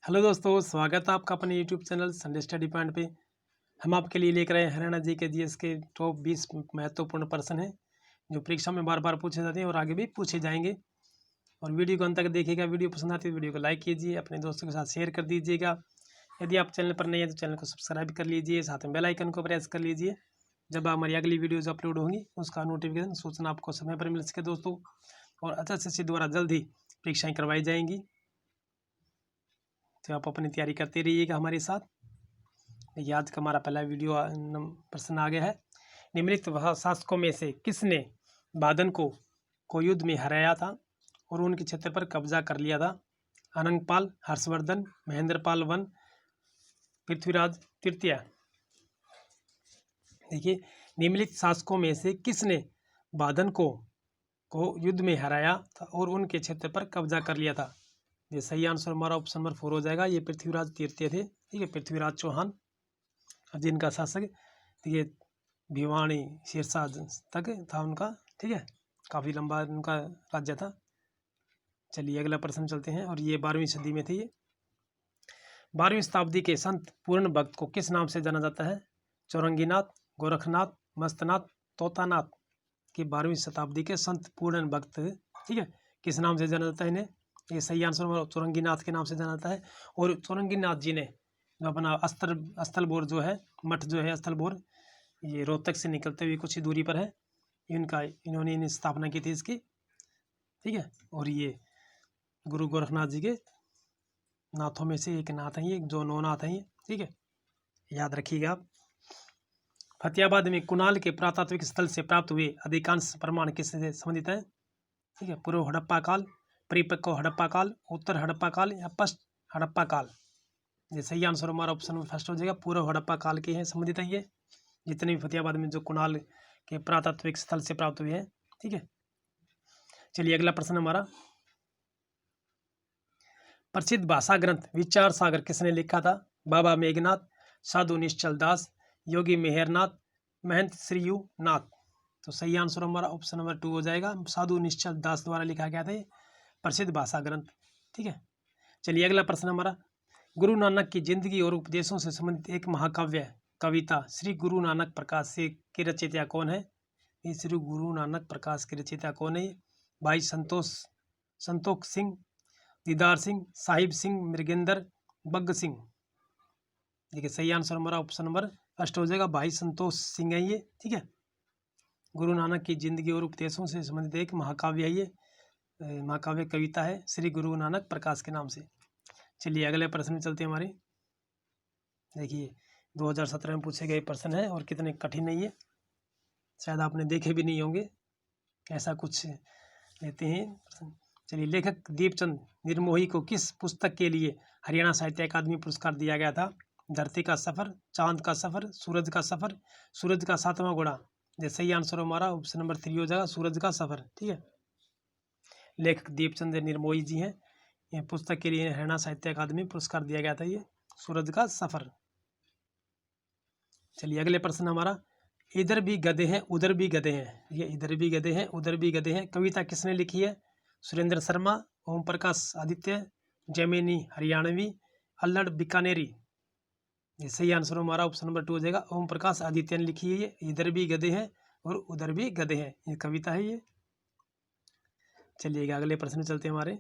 Hello दोस्तों, स्वागत है आपका अपने YouTube channel Sunday study point पे। हम आपके लिए लेकर आए हैं हरियाणा जी के जीएस के टॉप 20 महत्वपूर्ण प्रश्न हैं जो परीक्षा में बार बार पूछे जाते हैं और आगे भी पूछे जाएंगे। और वीडियो को अंत तक देखिएगा। वीडियो पसंद आती है तो वीडियो को लाइक कीजिए, अपने दोस्तों के साथ शेयर कर दीजिएगा। यदि आप चैनल पर नए हैं तो चैनल को सब्सक्राइब कर लीजिए, साथ में बेल आइकन को प्रेस कर लीजिए। जब हमारी अगली वीडियोज़ अपलोड होंगी उसका नोटिफिकेशन सूचना आपको समय पर मिल सके दोस्तों। और एसएससी द्वारा जल्द ही परीक्षाएँ करवाई जाएंगी, तो आप अपनी तैयारी करते रहिएगा हमारे साथ। देखिए आज का हमारा पहला वीडियो प्रश्न आ गया है। निम्नलिखित शासकों में से किसने बादन को युद्ध में हराया था और उनके क्षेत्र पर कब्जा कर लिया था? अनंगपाल, हर्षवर्धन, महेंद्रपाल वन, पृथ्वीराज तृतीय। देखिए निम्नलिखित शासकों में से किसने बादन को युद्ध में हराया था और उनके क्षेत्र पर कब्जा कर लिया था? ये सही आंसर हमारा ऑप्शन नंबर 4 हो जाएगा। ये पृथ्वीराज तृतीय थे, ठीक है, पृथ्वीराज चौहान, जिनका शासक ये भिवानी सिरसा तक था उनका, ठीक है, काफ़ी लंबा उनका राज्य था। चलिए अगला प्रश्न चलते हैं। और ये 12वीं सदी में थे। ये 12वीं शताब्दी के संत पूर्ण भक्त को किस नाम से जाना जाता है? चौरंगीनाथ, गोरखनाथ, मस्तनाथ, तोतानाथ। कि 12वीं शताब्दी के संत पूर्ण भक्त, ठीक है, किस नाम से जाना जाता है इन्हें? ये सही आंसर चौरंगीनाथ के नाम से जाना जाता है। और चौरंगीनाथ जी ने जो अपना स्थलबोर जो है, मठ जो है स्थलबोर, ये रोहतक से निकलते हुए कुछ ही दूरी पर है। इन्होंने स्थापना की थी इसकी, ठीक है। और ये गुरु गोरखनाथ जी के नाथों में से एक नाथ है ये, जो 9 नाथ हैं ये, ठीक है, याद रखिएगा आप। फतेहाबाद में कुणाल के पुरातात्विक स्थल से प्राप्त हुए अधिकांश प्रमाण किससे संबंधित है? ठीक है, पूर्व हड़प्पा काल, परिपक्व हड़प्पा काल, उत्तर हड़प्पा काल या पश्च हड़प्पा काल। ये सही आंसर हमारा ऑप्शन में फर्स्ट हो जाएगा, पूर्व हड़प्पा काल के हैं संबंधित है ये, जितने भी फतेहाबाद में जो कुणाल के पुरातात्विक स्थल से प्राप्त हुए हैं, ठीक है। चलिए अगला प्रश्न हमारा, प्रसिद्ध भाषा ग्रंथ विचार सागर किसने लिखा था? बाबा मेघनाथ, साधु निश्चल दास, योगी मेहरनाथ, महंत श्रीयू नाथ। तो सही आंसर हमारा ऑप्शन नंबर 2 हो जाएगा, साधु निश्चल दास द्वारा लिखा गया था प्रसिद्ध भाषा ग्रंथ, ठीक है। चलिए अगला प्रश्न हमारा, गुरु नानक की जिंदगी और उपदेशों से संबंधित एक महाकाव्य कविता श्री गुरु नानक प्रकाश से के रचयिता कौन है? ये श्री गुरु नानक प्रकाश के रचयिता कौन है? भाई संतोख सिंह, दीदार सिंह, साहिब सिंह, मृगेंद्र, बग्ग सिंह। देखिए सही आंसर हमारा ऑप्शन नंबर फर्स्ट हो जाएगा, भाई संतोष सिंह है ये, ठीक है। गुरु नानक की जिंदगी और उपदेशों से संबंधित एक महाकाव्य है ये, महाकाव्य कविता है श्री गुरु नानक प्रकाश के नाम से। चलिए अगले प्रश्न में चलते हैं हमारे। देखिए 2017 में पूछे गए प्रश्न है और कितने कठिन है ये, शायद आपने देखे भी नहीं होंगे, ऐसा कुछ लेते हैं प्रश्न। चलिए, लेखक दीपचंद निर्मोही को किस पुस्तक के लिए हरियाणा साहित्य अकादमी पुरस्कार दिया गया था? धरती का सफर, चांद का सफर, सूरज का सफर, सूरज का 7वां घोड़ा। ये सही आंसर हमारा ऑप्शन नंबर 3 हो जाएगा, सूरज का सफर, ठीक है। लेखक दीपचंद निर्मोही जी हैं, ये पुस्तक के लिए हरियाणा साहित्य अकादमी पुरस्कार दिया गया था ये, सूरज का सफर। चलिए अगले प्रश्न हमारा, इधर भी गधे हैं उधर भी गधे हैं, ये इधर भी गधे हैं उधर भी गधे हैं कविता किसने लिखी है? सुरेंद्र शर्मा, ओम प्रकाश आदित्य, जैमिनी हरियाणवी, अल्लड़ बीकानेरी। ये सही आंसर हमारा ऑप्शन नंबर 2 हो जाएगा, ओम प्रकाश आदित्य ने लिखी है ये, इधर भी गधे हैं और उधर भी गधे हैं, ये कविता है ये। चलिएगा अगले प्रश्न में चलते हैं हमारे,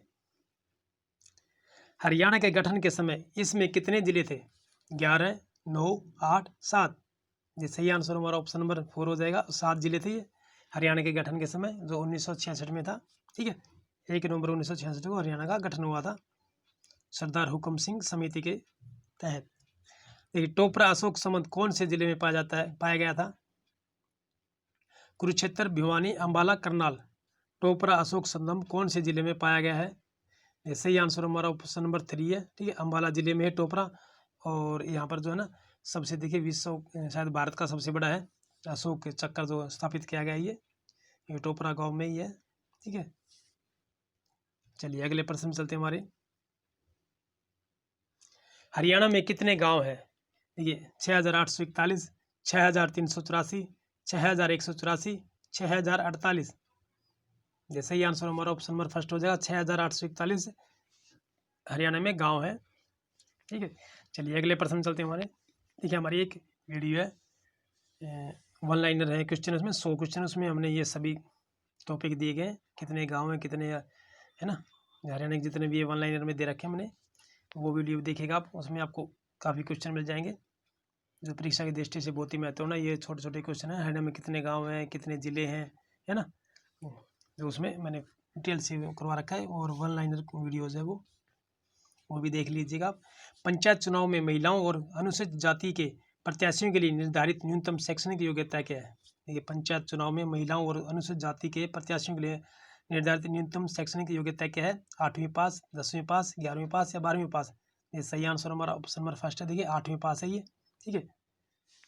हरियाणा के गठन के समय इसमें कितने जिले थे? 11, 9, 8, 7। ये सही आंसर हमारा ऑप्शन नंबर 4 हो जाएगा, 7 जिले थे ये हरियाणा के गठन के समय, जो 1966 में था, ठीक है। 1 नवंबर 1966 को हरियाणा का गठन हुआ था सरदार हुक्म सिंह समिति के तहत। देखिए टोपरा अशोक संबंध कौन से जिले में पाया गया था? कुरुक्षेत्र, भिवानी, अंबाला, करनाल। टोपरा अशोक संबंध कौन से जिले में पाया गया है? ये सही आंसर हमारा ऑप्शन नंबर 3 है, ठीक है, अंबाला जिले में है टोपरा। और यहाँ पर जो है ना, सबसे देखिए विश्व शायद भारत का सबसे बड़ा है अशोक चक्कर जो स्थापित किया गया है ये टोपरा गांव में ही है, ठीक है। चलिए अगले प्रश्न में चलते हैं हमारे, हरियाणा में कितने गांव हैं? देखिए 6841, 6384, 6184, 6048। ये सही आंसर हमारा ऑप्शन नंबर फर्स्ट हो जाएगा, 6841 हरियाणा में गांव है, ठीक है, चलिए अगले प्रश्न चलते हैं हमारे। देखिए हमारी एक वीडियो है, वन लाइनर है क्वेश्चन, उसमें 100 क्वेश्चन, उसमें हमने ये सभी टॉपिक दिए गए, कितने गाँव हैं, कितने है ना, हरियाणा के जितने भी ये वन लाइनर में दे रखे हैं हमने, वो वीडियो देखिएगा आप, उसमें आपको काफ़ी क्वेश्चन मिल जाएंगे जो परीक्षा की दृष्टि से बहुत ही महत्वपूर्ण है। ये छोटे छोटे क्वेश्चन है, हरियाणा में कितने गाँव हैं, कितने ज़िले हैं, है ना, जो उसमें मैंने डिटेल से करवा रखा है, और वन लाइनर वीडियोज़ है वो भी देख लीजिएगा आप। पंचायत चुनाव में महिलाओं और अनुसूचित जाति के प्रत्याशियों के लिए निर्धारित न्यूनतम शैक्षणिक योग्यता क्या है। देखिए पंचायत चुनाव में महिलाओं और अनुसूचित जाति के प्रत्याशियों के लिए निर्धारित न्यूनतम शैक्षणिक योग्यता क्या है। 8वीं पास, 10वीं पास, 11वीं पास या 12वीं पास। ये सही आंसर हमारा ऑप्शन नंबर फर्स्ट है, देखिए 8वीं पास है ये। ठीक है,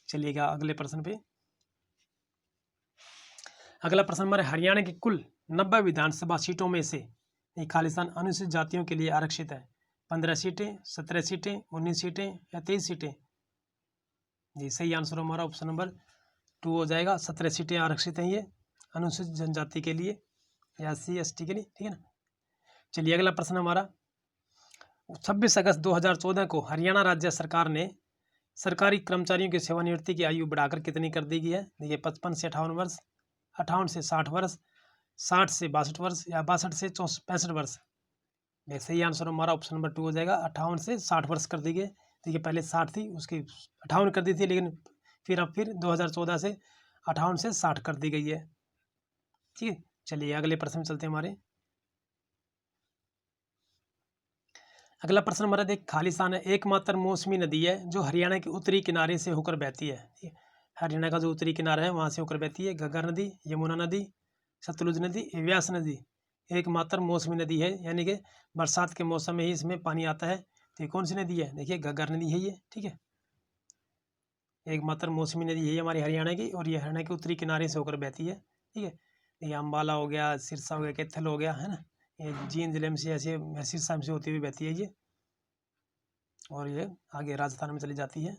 चलिएगा अगले प्रश्न पे। अगला प्रश्न हमारे हरियाणा की कुल 90 विधानसभा सीटों में से खालिस्तान अनुसूचित जातियों के लिए आरक्षित है। 15 सीटें, 17 सीटें, 19 सीटें या 23 सीटें। जी सही आंसर हमारा ऑप्शन नंबर 2 हो जाएगा। 17 सीटें आरक्षित हैं ये अनुसूचित जनजाति के लिए या SC/ST के लिए। ठीक है ना, चलिए अगला प्रश्न हमारा। 26 अगस्त 2014 को हरियाणा राज्य सरकार ने सरकारी कर्मचारियों की सेवानिवृत्ति की आयु बढ़ाकर कितनी कर दी गई है। देखिए 55 से 58 वर्ष, 58 से 60 वर्ष, 60 से 62 वर्ष या 62 से 65 वर्ष। सही आंसर हमारा ऑप्शन नंबर 2 हो जाएगा। 58 से 60 वर्ष कर दी गई। देखिए पहले 60 थी, उसकी 58 कर दी थी, लेकिन फिर 2014 से 58 से 60 कर दी गई है। ठीक है, चलिए अगले प्रश्न में चलते हैं हमारे। अगला प्रश्न हमारा देख, खालिस्तान है एकमात्र मौसमी नदी है जो हरियाणा के उत्तरी किनारे से होकर बहती है। हरियाणा का जो उत्तरी किनारा है वहाँ से होकर बहती है। घग्गर नदी, यमुना नदी, सतलुज नदी, व्यास नदी एकमात्र मौसमी नदी है, यानी कि बरसात के मौसम में ही इसमें पानी आता है। तो ये कौन सी नदी है, देखिए घग्गर नदी है ये। ठीक है, एकमात्र मौसमी नदी है हमारी हरियाणा की, और ये हरियाणा के उत्तरी किनारे से होकर बहती है। ठीक है, ये अम्बाला हो गया, सिरसा हो गया, कैथल हो गया, है ना, ये जींद जिले में से ऐसे सिरसा से होती हुई बहती है ये, और ये आगे राजस्थान में चली जाती है।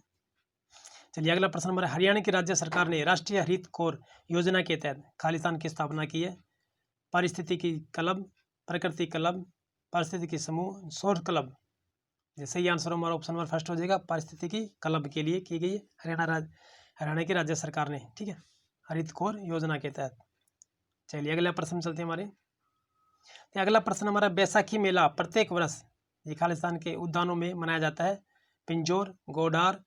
चलिए अगला प्रश्न हमारा। हरियाणा की राज्य सरकार ने राष्ट्रीय हरित कोर योजना के तहत खालिस्तान की स्थापना की है। पारिस्थितिकी क्लब, प्रकृति क्लब, पारिस्थितिकी समूह, सौर क्लब। ये सही आंसर हमारा ऑप्शन नंबर फर्स्ट हो जाएगा। पारिस्थितिकी क्लब के लिए की गई है हरियाणा की राज्य सरकार ने। ठीक है, हरित कोर योजना के तहत। चलिए अगला प्रश्न चलते हैं हमारे। अगला प्रश्न हमारा, बैसाखी मेला प्रत्येक वर्ष ये खालिस्तान के उद्यानों में मनाया जाता है। पिंजौर, गोडार,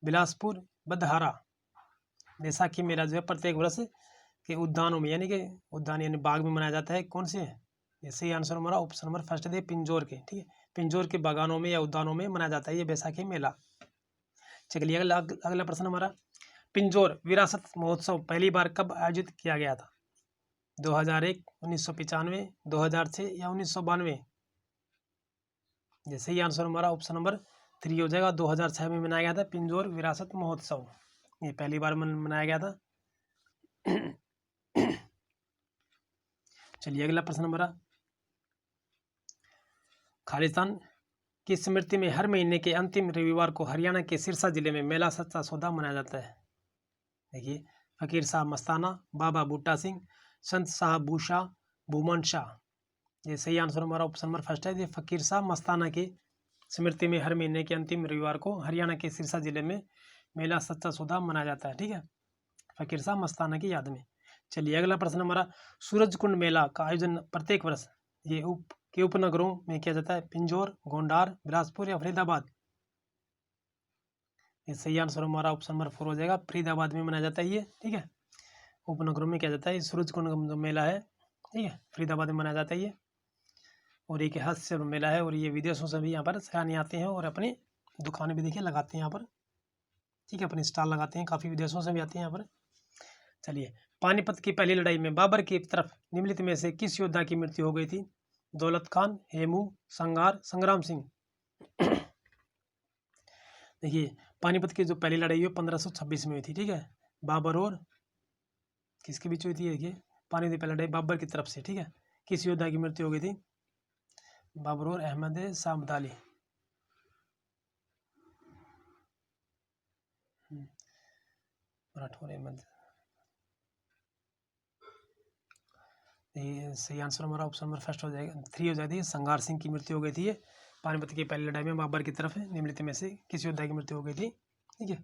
बिलासपुर, बदहारा। बैसाखी मेला जो है प्रत्येक वर्ष के उद्यानों में, यानी कि उद्यान यानी बाग में मनाया जाता है। कौन से है, ये सही आंसर हमारा ऑप्शन नंबर फर्स्ट है, पिंजौर के। ठीक है, पिंजौर के बागानों में या उद्यानों में मनाया जाता है ये बैसाखी मेला। चलिए अगला प्रश्न हमारा। पिंजौर विरासत महोत्सव पहली बार कब आयोजित किया गया था। 2001, 1995, 2006 या 1992। जैसे ही आंसर हमारा ऑप्शन नंबर 3 हो जाएगा। 2006 में मनाया गया था पिंजौर विरासत महोत्सव, ये पहली बार मनाया गया था। चलिए अगला प्रश्न हमारा। खालिस्तान की स्मृति में हर महीने के अंतिम रविवार को हरियाणा के सिरसा जिले में मेला सच्चा सौदा मनाया जाता है। देखिए फकीर साहब मस्ताना, बाबा बूटा सिंह, संत साहब बूशा, भूमन शाह। ये सही आंसर हमारा ऑप्शन नंबर फर्स्ट है। ये फकीर साहब मस्ताना की स्मृति में हर महीने के अंतिम रविवार को हरियाणा के सिरसा जिले में मेला सच्चा सौदा मनाया जाता है। ठीक है, फकीर साहब मस्ताना की याद में। चलिए अगला प्रश्न हमारा। सूरजकुंड मेला का आयोजन प्रत्येक वर्ष ये उपनगरों में किया जाता है। पिंजौर, गोंडार, बिलासपुर या फरीदाबाद। ये सही आंसर हमारा ऑप्शन नंबर 4 हो जाएगा। फरीदाबाद में मनाया जाता है ये। ठीक है, उपनगरों में किया जाता है। सूरजकुंड जो मेला है, ठीक है, फरीदाबाद में मनाया जाता है ये, और एक हास्य मेला है, और ये विदेशों से भी यहाँ पर सैलानी आते हैं और अपनी दुकानें भी देखिए लगाते हैं यहाँ पर। ठीक है, अपनी स्टॉल लगाते हैं, काफ़ी विदेशों से भी आते हैं यहाँ पर। चलिए, पानीपत की पहली लड़ाई में बाबर की तरफ निम्नलिखित में से किस योद्धा की मृत्यु हो गई थी। दौलत खान, हेमू, संगार, संग्राम सिंह। देखिए पानीपत की जो पहली लड़ाई है 1526 में हुई थी। ठीक है, बाबर और किसके बीच हुई थी। देखिए पानीपत की पहली लड़ाई बाबर की तरफ से। ठीक है, किस योद्धा की मृत्यु हो गई थी। बाबर और अहमद शाह अब्दाली। राठौर अहमद। ये सही आंसर हमारा ऑप्शन नंबर फर्स्ट हो जाएगा, 3 हो जाती है। संगार सिंह की मृत्यु हो गई थी ये पानीपत की पहली लड़ाई में बाबर की तरफ निम्नलिखित में से किस योद्धा की मृत्यु हो गई थी? ठीक है,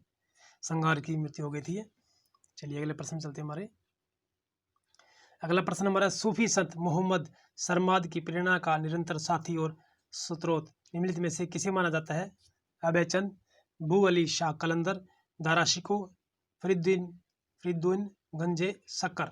संगार की मृत्यु हो गई थी। चलिए अगले प्रश्न चलते हैं हमारे। अगला प्रश्न हमारा, सूफी संत मोहम्मद सरमाद की प्रेरणा का निरंतर साथी और स्रोत निम्नलिखित में से किसे माना जाता है? अभयचंद, बू अली शाह कलंदर, दारा शिको, फरीदुद्दीन गंजे शक्कर।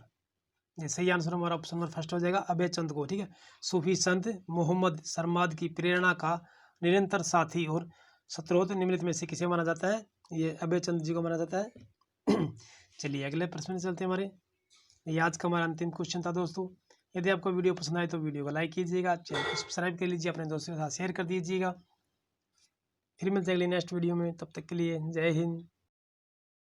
ये सही आंसर हमारा ऑप्शन नंबर फर्स्ट हो जाएगा, अभयचंद को। ठीक है, सूफी संत मोहम्मद सरमाद की प्रेरणा का निरंतर साथी और स्रोत निम्नलिखित में से किसे माना जाता है? ये अभयचंद जी को माना जाता है। चलिए अगले प्रश्न में चलते हैं हमारे। ये आज का हमारा अंतिम क्वेश्चन था दोस्तों। यदि आपको वीडियो पसंद आए तो वीडियो को लाइक कीजिएगा, चैनल को सब्सक्राइब कर लीजिए, अपने दोस्तों के साथ शेयर कर दीजिएगा। फिर मिलते हैं अगले नेक्स्ट वीडियो में, तब तक के लिए जय हिंद।